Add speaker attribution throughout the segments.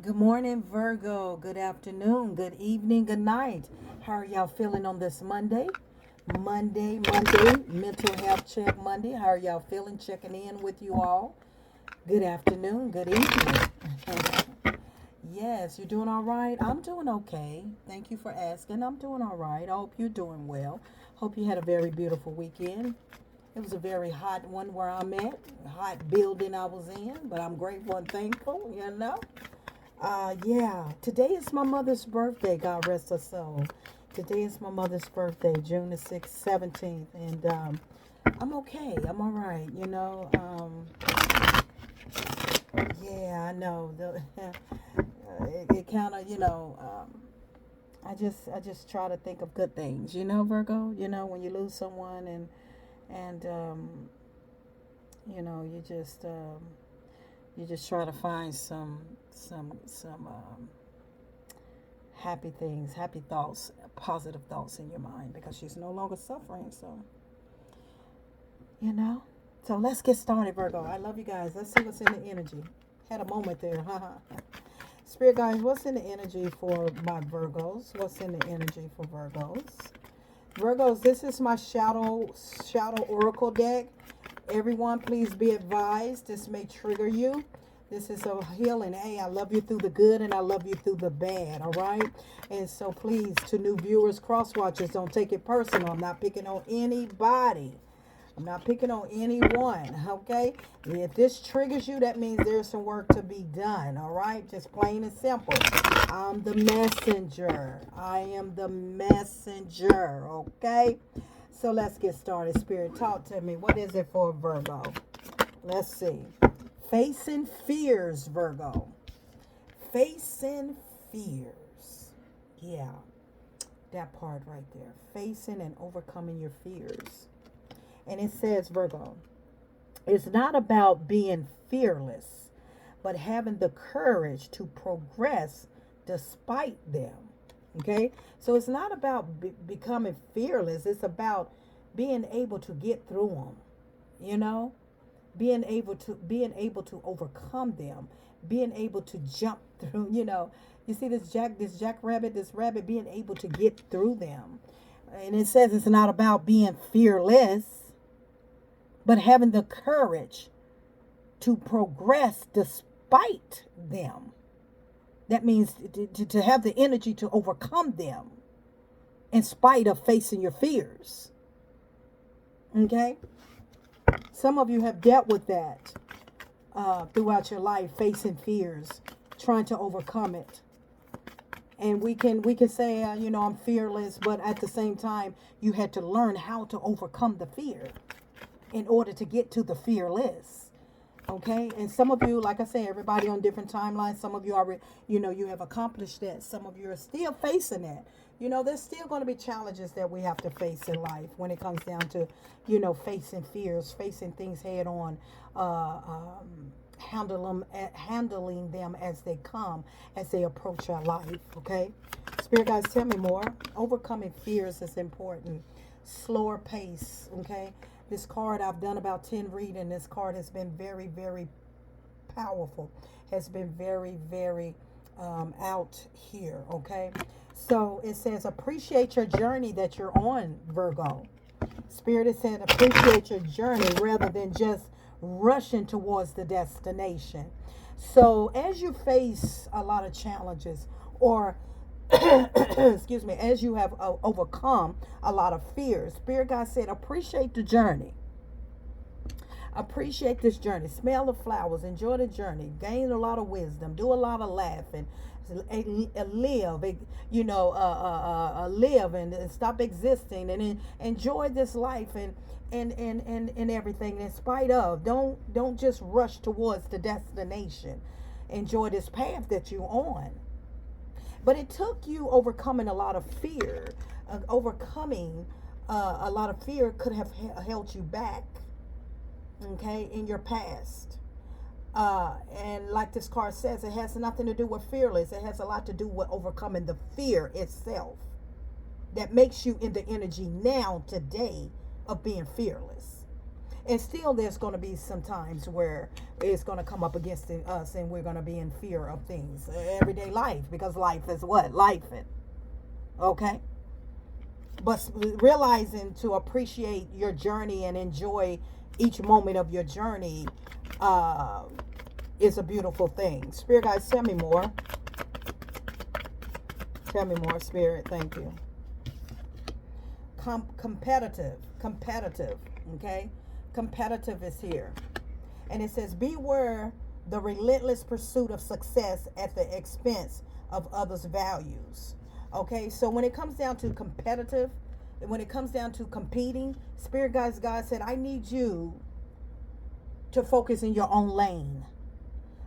Speaker 1: Good morning, Virgo. Good afternoon, good evening, good night. How are y'all feeling on this Monday? Monday, mental health check Monday. How are y'all feeling? Checking in with you all. Good afternoon, good evening. Yes, you're doing all right. I'm doing okay. Thank you for asking. I'm doing all right. I hope you're doing well. Hope you had a very beautiful weekend. It was a very hot one where I'm at, hot building I was in, but I'm grateful and thankful. Yeah, today is my mother's birthday, God rest her soul. Today is my mother's birthday, June the 6th, 17th, and I'm okay. I'm all right, yeah, I know. It kind of, I just try to think of good things, Virgo. When you lose someone and you just try to find some happy things, happy thoughts, positive thoughts in your mind because she's no longer suffering. So you know. So let's get started, Virgo. I love you guys. Let's see what's in the energy. Had a moment there. Spirit guys, what's in the energy for my Virgos? What's in the energy for Virgos? Virgos, this is my shadow oracle deck. Everyone, please be advised. This may trigger you. This is a healing. Hey, I love you through the good and I love you through the bad. All right. And so please, to new viewers, cross watchers, don't take it personal. I'm not picking on anybody. I'm not picking on anyone, okay? If this triggers you, that means there's some work to be done, all right? Just plain and simple. I'm the messenger. I am the messenger, okay? So let's get started. Spirit, talk to me. What is it for Virgo? Let's see. Facing fears, Virgo. Facing fears. Yeah, that part right there. Facing and overcoming your fears. And it says, Virgo, it's not about being fearless, but having the courage to progress despite them. Okay? So it's not about becoming fearless. It's about being able to get through them. You know? Being able to overcome them. Being able to jump through, You see this rabbit being able to get through them. And it says it's not about being fearless, but having the courage to progress despite them. That means to have the energy to overcome them in spite of facing your fears. Okay? Some of you have dealt with that throughout your life, facing fears, trying to overcome it. And we can say, I'm fearless, but at the same time, you had to learn how to overcome the fear in order to get to the fearless. Okay? And some of you, like I say, everybody on different timelines. Some of you already, you have accomplished that. Some of you are still facing that. There's still going to be challenges that we have to face in life when it comes down to, facing fears, facing things head on, handling them as they come, as they approach our life. Okay? Spirit guys, tell me more. Overcoming fears is important. Slower pace. Okay? This card, I've done about 10 reading. This card has been very, very powerful. Has been very, very out here, okay? So it says, appreciate your journey that you're on, Virgo. Spirit is saying, appreciate your journey rather than just rushing towards the destination. So as you face a lot of challenges or excuse me, as you have overcome a lot of fears, Spirit God said, appreciate the journey. Appreciate this journey. Smell the flowers. Enjoy the journey. Gain a lot of wisdom. Do a lot of laughing. Live and stop existing and enjoy this life and everything. In spite of, don't just rush towards the destination. Enjoy this path that you're on. But it took you overcoming a lot of fear. Overcoming a lot of fear could have held you back, okay, in your past. And like this card says, it has nothing to do with fearless. It has a lot to do with overcoming the fear itself that makes you in the energy now, today, of being fearless. And still there's going to be some times where it's going to come up against us and we're going to be in fear of things. Everyday life, because life is what? Life. Okay? But realizing to appreciate your journey and enjoy each moment of your journey is a beautiful thing. Spirit guys, tell me more. Tell me more, Spirit. Thank you. Competitive. Okay? Competitive is here. And it says, beware the relentless pursuit of success at the expense of others' values. Okay, so when it comes down to competitive, when it comes down to competing, Spirit guys, God said, I need you to focus in your own lane.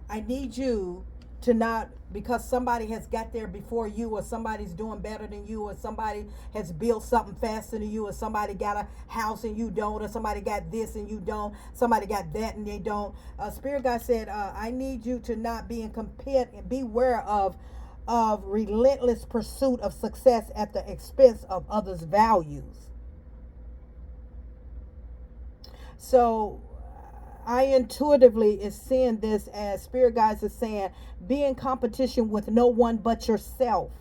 Speaker 1: I need you to not, because somebody has got there before you, or somebody's doing better than you, or somebody has built something faster than you, or somebody got a house and you don't, or somebody got this and you don't, somebody got that and they don't. Spirit God said, I need you to not be in compete and beware of relentless pursuit of success at the expense of others' values. So I intuitively is seeing this as Spirit guides is saying, be in competition with no one but yourself.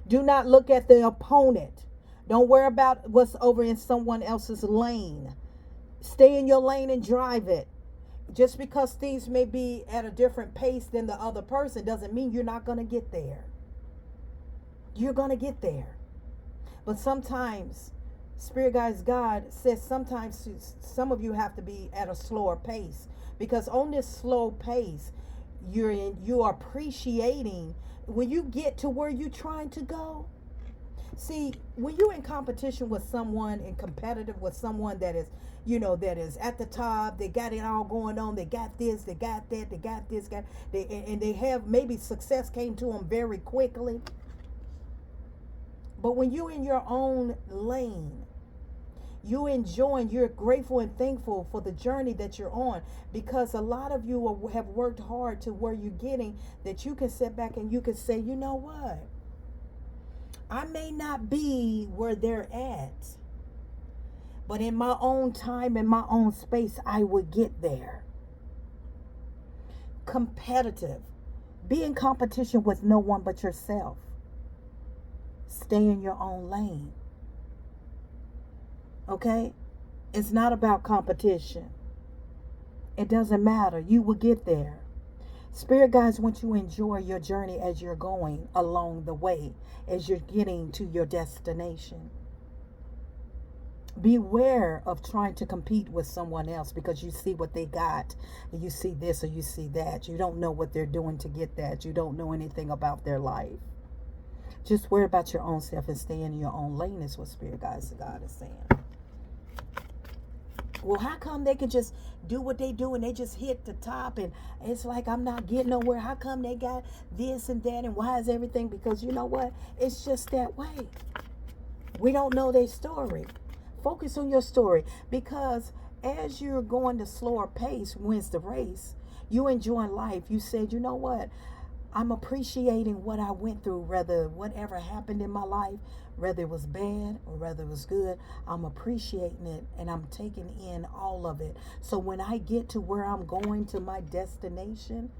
Speaker 1: Do not look at the opponent. Don't worry about what's over in someone else's lane. Stay in your lane and drive it. Just because things may be at a different pace than the other person doesn't mean you're not going to get there. You're going to get there. But sometimes, Spirit guides, God says sometimes some of you have to be at a slower pace. Because on this slow pace, you are appreciating when you get to where you're trying to go. See, when you're in competition with someone and competitive with someone that is, that is at the top, they got it all going on, they got this, they got that, they got this, and they have, maybe success came to them very quickly. But when you're in your own lane, you're enjoying, you're grateful and thankful for the journey that you're on, because a lot of you have worked hard to where you're getting, that you can sit back and you can say, you know what? I may not be where they're at, but in my own time, in my own space, I would get there. Competitive. Be in competition with no one but yourself. Stay in your own lane. Okay? It's not about competition. It doesn't matter. You will get there. Spirit guides want you to enjoy your journey as you're going along the way, as you're getting to your destination. Beware of trying to compete with someone else because you see what they got, and you see this or you see that. You don't know what they're doing to get that. You don't know anything about their life. Just worry about your own self and stay in your own lane is what Spirit guides, God is saying. Well, how come they can just do what they do and they just hit the top and it's like I'm not getting nowhere? How come they got this and that, and why is everything? Because you know what? It's just that way. We don't know their story. Focus on your story, because as you're going the slower pace wins the race. You enjoying life. You said, you know what? I'm appreciating what I went through, whether whatever happened in my life, whether it was bad or whether it was good, I'm appreciating it and I'm taking in all of it. So when I get to where I'm going to my destination,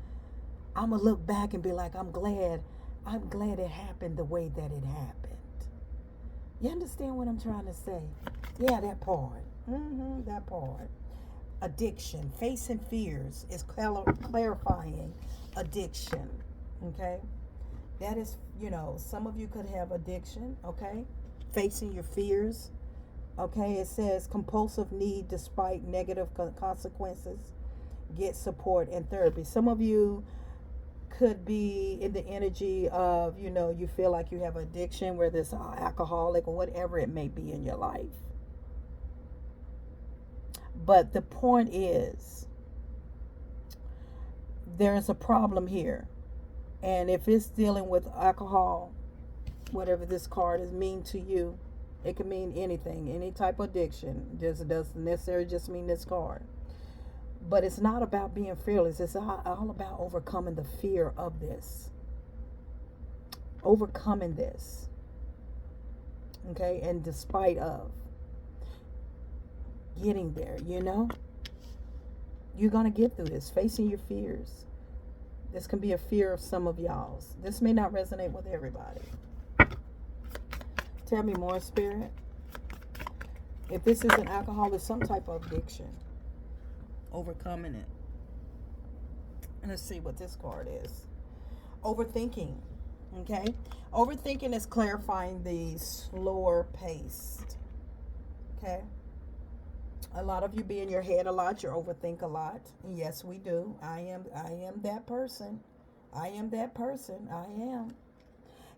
Speaker 1: I'm going to look back and be like, I'm glad it happened the way that it happened. You understand what I'm trying to say? Yeah, that part. That part. Addiction. Facing fears is clarifying addiction. Okay? That is, some of you could have addiction. Okay? Facing your fears. Okay? It says compulsive need despite negative consequences. Get support and therapy. Some of you could be in the energy of, you feel like you have addiction, whether it's alcoholic or whatever it may be in your life. But the point is, there's a problem here. And if it's dealing with alcohol, whatever this card is mean to you, it can mean anything, any type of addiction. It doesn't necessarily just mean this card. But it's not about being fearless. It's all about overcoming the fear of this. Overcoming this. Okay? And despite of. getting there, you know? You're going to get through this, facing your fears. This can be a fear of some of y'all's. This may not resonate with everybody. Tell me more, Spirit. If this is an alcohol, it's some type of addiction. Overcoming it. And let's see what this card is. Overthinking. Okay? Overthinking is clarifying the slower paced. Okay? A lot of you be in your head a lot. You overthink a lot. Yes, we do. I am that person. I am that person. I am.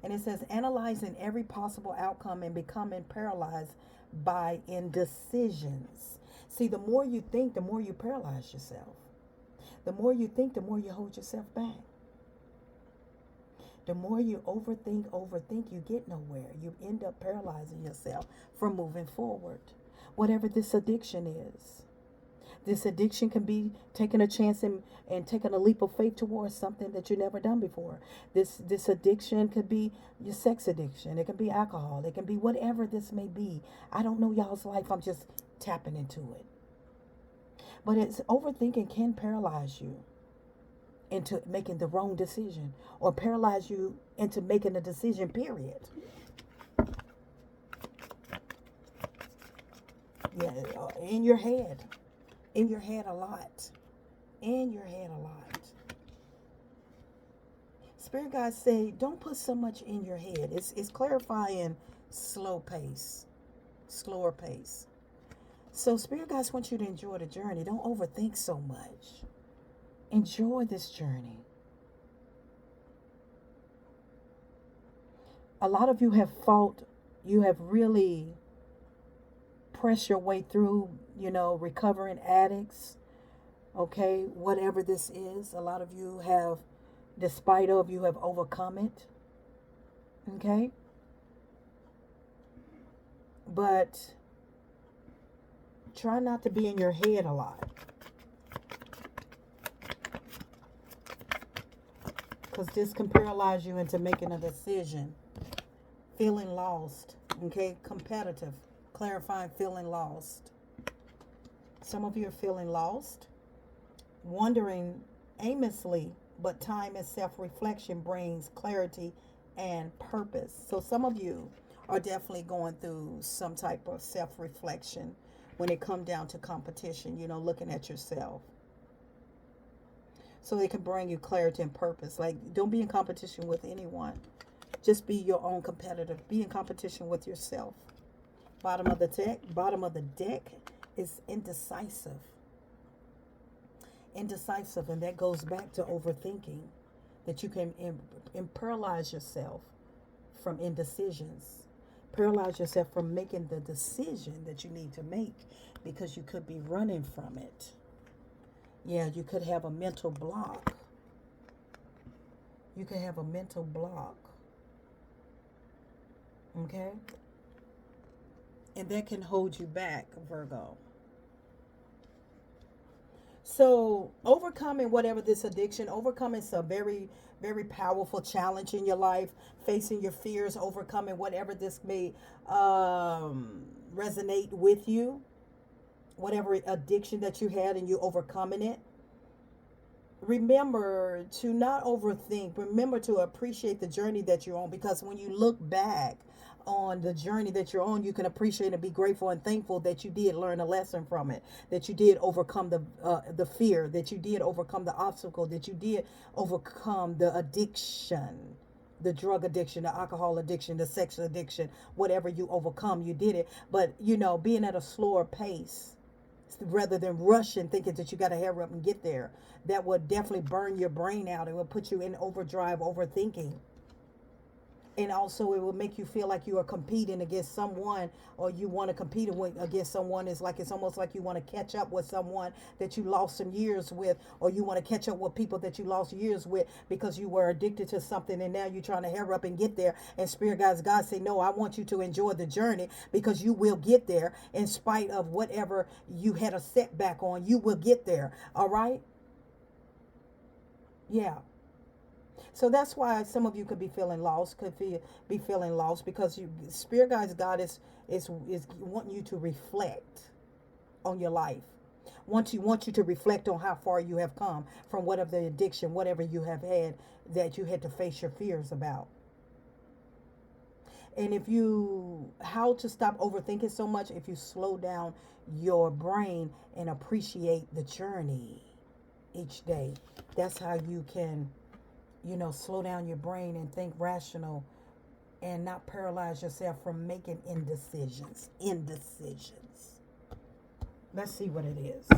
Speaker 1: And it says analyzing every possible outcome and becoming paralyzed by indecisions. See, the more you think, the more you paralyze yourself. The more you think, the more you hold yourself back. The more you overthink, you get nowhere. You end up paralyzing yourself from moving forward. Whatever this addiction is. This addiction can be taking a chance and taking a leap of faith towards something that you've never done before. This addiction could be your sex addiction. It can be alcohol. It can be whatever this may be. I don't know y'all's life. I'm just tapping into it. But it's overthinking can paralyze you into making the wrong decision or paralyze you into making a decision, period. Yeah, in your head. In your head a lot. In your head a lot. Spirit guides say, don't put so much in your head. It's clarifying slow pace. Slower pace. So Spirit guides want you to enjoy the journey. Don't overthink so much. Enjoy this journey. A lot of you have fought. You have really pressed your way through, recovering addicts. Okay, whatever this is. A lot of you have, despite of, you have overcome it. Okay. But try not to be in your head a lot. Because this can paralyze you into making a decision. Feeling lost. Okay, competitive. Clarifying feeling lost. Some of you are feeling lost. Wandering aimlessly, but time and self-reflection brings clarity and purpose. So some of you are definitely going through some type of self-reflection when it comes down to competition, looking at yourself. So it can bring you clarity and purpose. Like, don't be in competition with anyone. Just be your own competitor. Be in competition with yourself. Bottom of the deck is indecisive. Indecisive, and that goes back to overthinking. That you can paralyze yourself from indecisions. Paralyze yourself from making the decision that you need to make because you could be running from it. Yeah, you could have a mental block. You could have a mental block. Okay? And that can hold you back, Virgo. So, overcoming whatever this addiction, overcoming some very, very powerful challenge in your life, facing your fears, overcoming whatever this may resonate with you, whatever addiction that you had and you overcoming it. Remember to not overthink. Remember to appreciate the journey that you're on, because when you look back on the journey that you're on, you can appreciate and be grateful and thankful that you did learn a lesson from it, that you did overcome the fear, that you did overcome the obstacle, that you did overcome the addiction, the drug addiction, the alcohol addiction, the sex addiction, whatever you overcome, you did it. But, being at a slower pace rather than rushing, thinking that you got to hurry up and get there, that would definitely burn your brain out. It will put you in overdrive, overthinking. And also it will make you feel like you are competing against someone, or you want to compete against someone. It's almost like you want to catch up with someone that you lost some years with, or you want to catch up with people that you lost years with because you were addicted to something, and now you're trying to hurry up and get there. And Spirit guides, God say, no, I want you to enjoy the journey, because you will get there in spite of whatever you had a setback on. You will get there. All right? Yeah. So that's why some of you could be feeling lost, be feeling lost, because Spirit guides, God is wanting you to reflect. on your life. Want you to reflect on how far you have come from whatever the addiction, whatever you have had that you had to face your fears about. And how to stop overthinking so much, if you slow down your brain and appreciate the journey each day. That's how you can, slow down your brain and think rational and not paralyze yourself from making indecisions. Let's see what it is.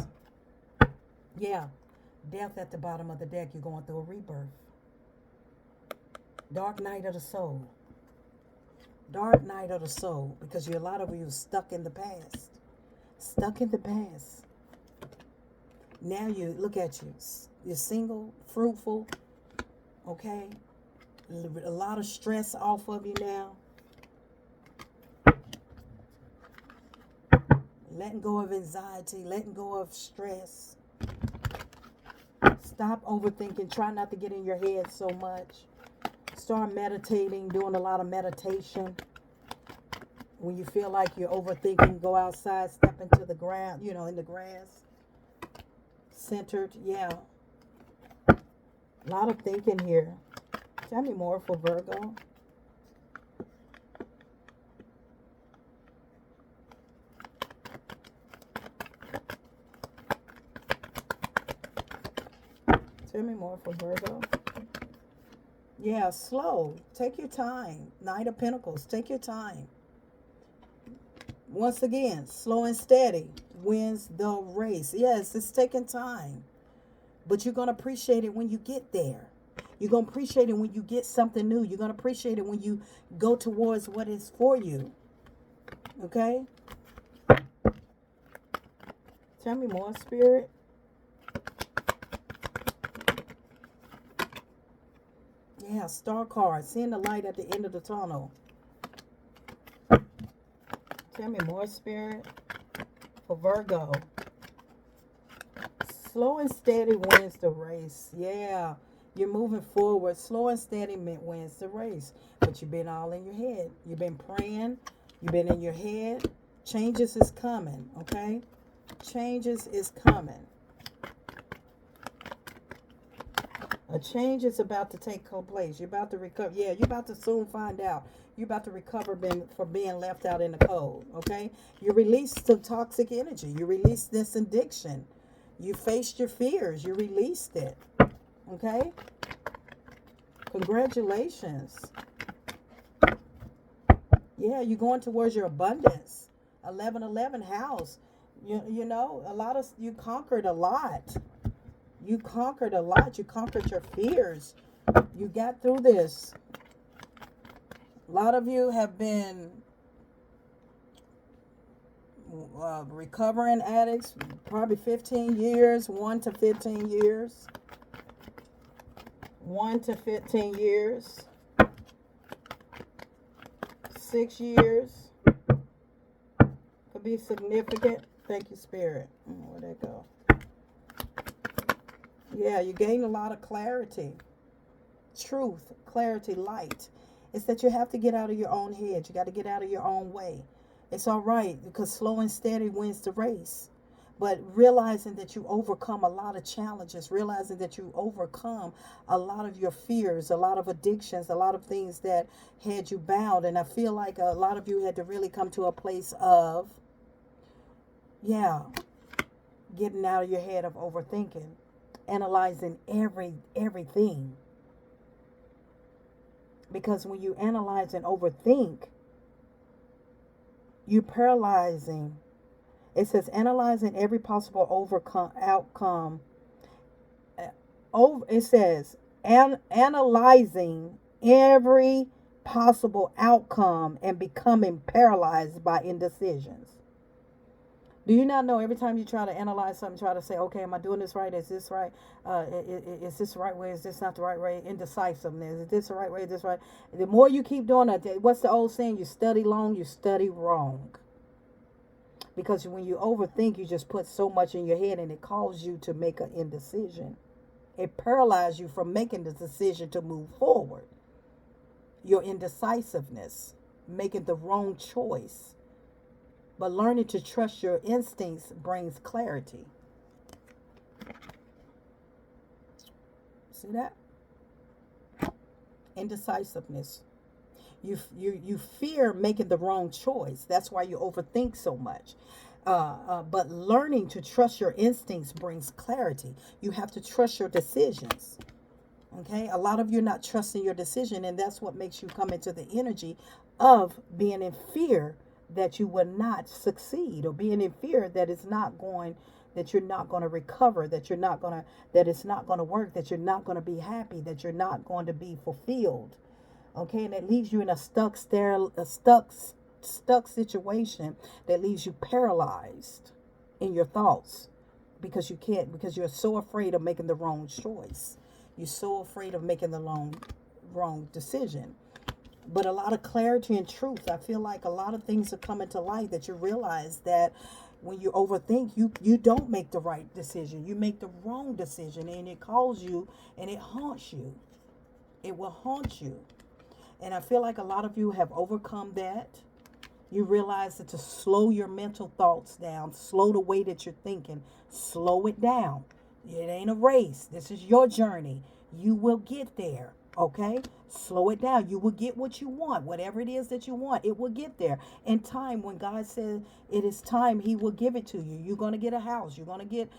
Speaker 1: Yeah, death at the bottom of the deck. You're going through a rebirth. Dark night of the soul. Dark night of the soul, because a lot of you are stuck in the past. Now you look at you. You're single, fruitful, okay? A lot of stress off of you now. Letting go of anxiety, letting go of stress. Stop overthinking. Try not to get in your head so much. Start meditating, doing a lot of meditation. When you feel like you're overthinking, go outside, step into the ground, in the grass. Centered, yeah. A lot of thinking here. Tell me more for Virgo. Tell me more for Virgo. Yeah, slow. Take your time. Knight of Pentacles. Take your time. Once again, slow and steady wins the race. Yes, it's taking time. But you're going to appreciate it when you get there. You're going to appreciate it when you get something new. You're going to appreciate it when you go towards what is for you. Okay? Tell me more, Spirit. Yeah, star card. Seeing the light at the end of the tunnel. Tell me more, Spirit. For Virgo. Slow and steady wins the race. Yeah. You're moving forward. Slow and steady wins the race. But you've been all in your head. You've been praying. You've been in your head. Changes is coming. Okay? Changes is coming. A change is about to take place. You're about to recover. Yeah, you're about to soon find out. You're about to recover for being left out in the cold. Okay? You released some toxic energy. You released this addiction. You faced your fears. You released it. Okay? Congratulations. Yeah, you're going towards your abundance. 1111 house. You know, you conquered a lot. You conquered a lot. You conquered your fears. You got through this. A lot of you have been recovering addicts, probably 15 years, 1 to 15 years. 1 to 15 years. 6 years. Could be significant. Thank you, Spirit. Where'd that go? Yeah, you gain a lot of clarity. Truth, clarity, light. It's that you have to get out of your own head. You got to get out of your own way. It's all right, because slow and steady wins the race. But realizing that you overcome a lot of challenges, realizing that you overcome a lot of your fears, a lot of addictions, a lot of things that had you bound. And I feel like a lot of you had to really come to a place of, getting out of your head of overthinking, analyzing everything. Because when you analyze and overthink, you're paralyzing. It says analyzing every possible outcome. It says analyzing every possible outcome and becoming paralyzed by indecisions. Do you not know every time you try to analyze something, try to say, okay, am I doing this right? Is this right? Is this the right way? Is this not the right way? Indecisiveness. Is this the right way? Is this right? The more you keep doing that, what's the old saying? You study long, you study wrong. Because when you overthink, you just put so much in your head and it causes you to make an indecision. It paralyzes you from making the decision to move forward. Your indecisiveness, making the wrong choice. But learning to trust your instincts brings clarity. See that? Indecisiveness. You fear making the wrong choice. That's why you overthink so much. But learning to trust your instincts brings clarity. You have to trust your decisions. Okay, a lot of you are not trusting your decision, and that's what makes you come into the energy of being in fear that you will not succeed, or being in fear that it's not going, that you're not going to recover, that you're not going to, that it's not going to work, that you're not going to be happy, that you're not going to be fulfilled. Okay, and it leaves you in a stuck situation that leaves you paralyzed in your thoughts, because you're so afraid of making the wrong choice. You're so afraid of making the wrong decision. But a lot of clarity and truth. I feel like a lot of things are coming to light, that you realize that when you overthink, you don't make the right decision. You make the wrong decision, and it calls you and it haunts you. It will haunt you. And I feel like a lot of you have overcome that. You realize that to slow your mental thoughts down, slow the way that you're thinking, slow it down. It ain't a race. This is your journey. You will get there. Okay? Slow it down. You will get what you want. Whatever it is that you want, it will get there. In time, when God says it is time, He will give it to you. You're going to get a house. You're going to get,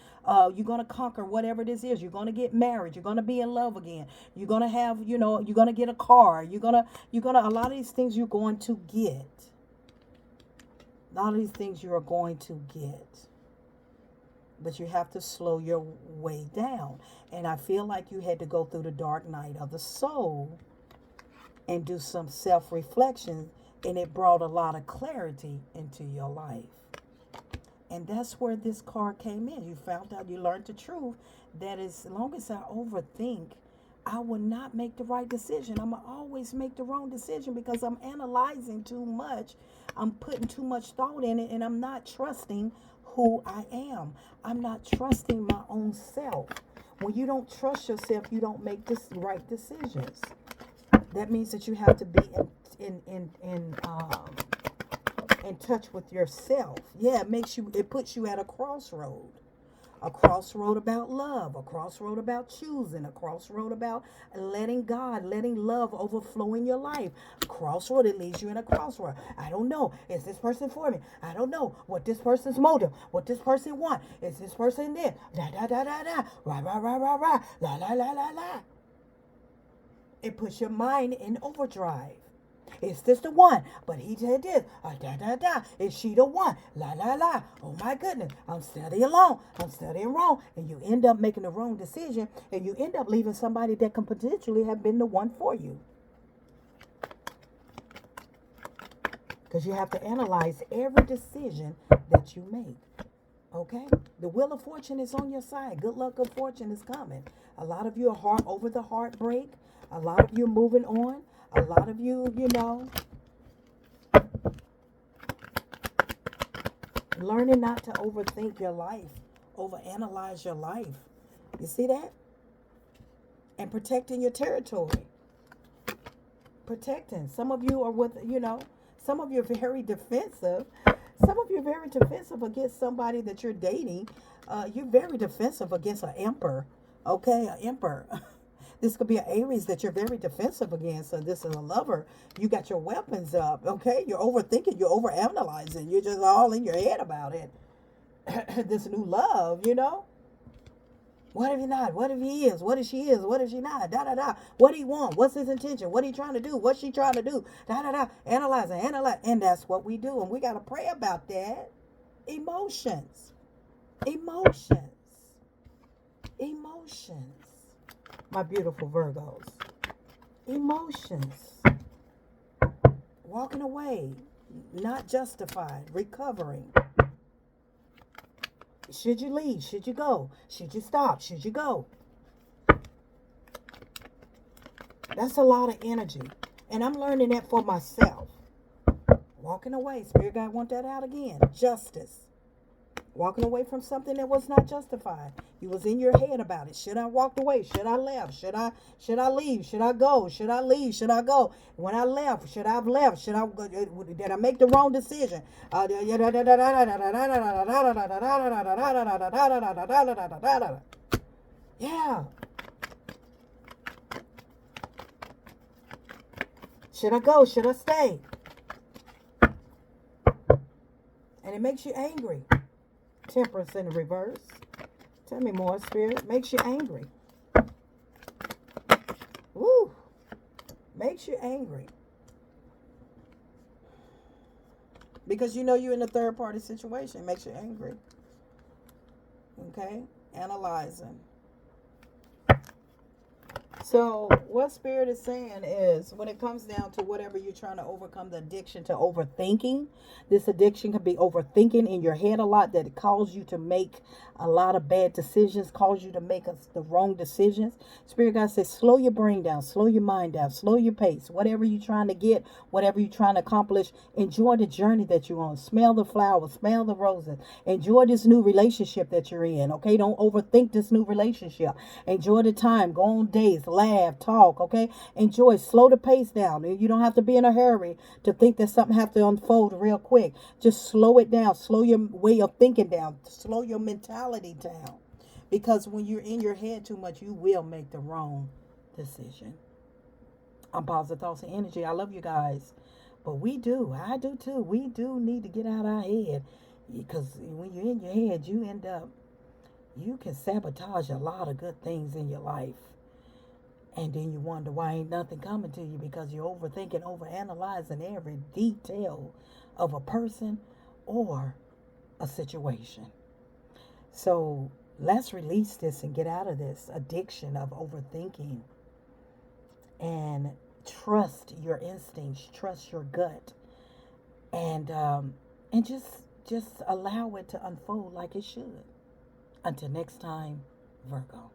Speaker 1: you're going to conquer whatever this is. You're going to get married. You're going to be in love again. You're going to have, you're going to get a car. You're going to, a lot of these things you're going to get. A lot of these things you are going to get. But you have to slow your way down. And I feel like you had to go through the dark night of the soul and do some self-reflection, and it brought a lot of clarity into your life. And that's where this card came in. You found out, you learned the truth, that as long as I overthink, I will not make the right decision. I'm going to always make the wrong decision, because I'm analyzing too much. I'm putting too much thought in it, and I'm not trusting who I am. I'm not trusting my own self. When you don't trust yourself, you don't make the right decisions. That means that you have to be in touch with yourself. Yeah, it puts you at a crossroad. A crossroad about love, a crossroad about choosing, a crossroad about letting God, letting love overflow in your life. A crossroad, it leads you in a crossroad. I don't know. Is this person for me? I don't know what this person's motive, what this person want. Is this person there? Da da da da da. Rah rah rah rah rah. La la la la la. It puts your mind in overdrive. Is this the one? But he did this. Da da da. Is she the one? La la la. Oh my goodness. I'm studying alone. I'm studying wrong. And you end up making the wrong decision. And you end up leaving somebody that can potentially have been the one for you. Because you have to analyze every decision that you make. Okay? The wheel of fortune is on your side. Good luck, good fortune is coming. A lot of you are over the heartbreak. A lot of you are moving on. A lot of you, learning not to overthink your life, overanalyze your life. You see that? And protecting your territory. Protecting. Some of you are some of you are very defensive. Some of you are very defensive against somebody that you're dating. You're very defensive against an emperor. Okay, an emperor. This could be an Aries that you're very defensive against. So this is a lover. You got your weapons up, okay? You're overthinking. You're overanalyzing. You're just all in your head about it. This new love, What if he not? What if he is? What if she is? What if she not? Da, da, da. What do he want? What's his intention? What he trying to do? What's she trying to do? Da, da, da. Analyze. And that's what we do. And we got to pray about that. Emotions. My beautiful Virgos. Emotions. Walking away. Not justified. Recovering. Should you leave? Should you go? Should you stop? Should you go? That's a lot of energy. And I'm learning that for myself. Walking away. Spirit guide want that out again. Justice. Walking away from something that was not justified. You was in your head about it. Should I walk away? Should I left? Should I leave? Should I go? Should I leave? Should I go? When I left, should I have left? Should I did I make the wrong decision? Yeah. Should I go? Should I stay? And it makes you angry. Temperance in the reverse. Tell me more, Spirit. Makes you angry. Woo! Makes you angry. Because you know you're in a third party situation. It makes you angry. Okay? Analyzing. So what Spirit is saying is, when it comes down to whatever you're trying to overcome, the addiction to overthinking, this addiction can be overthinking in your head a lot, that it calls you to make a lot of bad decisions, calls you to make the wrong decisions. Spirit God says, slow your brain down, slow your mind down, slow your pace. Whatever you're trying to get, whatever you're trying to accomplish, enjoy the journey that you're on. Smell the flowers, smell the roses. Enjoy this new relationship that you're in, okay? Don't overthink this new relationship. Enjoy the time. Go on dates, laugh, talk, okay? Enjoy. Slow the pace down. You don't have to be in a hurry to think that something have to unfold real quick. Just slow it down. Slow your way of thinking down. Slow your mentality down. Because when you're in your head too much, you will make the wrong decision. I'm Positive Thoughts and Energy. I love you guys. But I do too. We do need to get out of our head. Because when you're in your head, you can sabotage a lot of good things in your life. And then you wonder why ain't nothing coming to you, because you're overthinking, overanalyzing every detail of a person or a situation. So let's release this and get out of this addiction of overthinking, and trust your instincts, trust your gut, and just allow it to unfold like it should. Until next time, Virgo.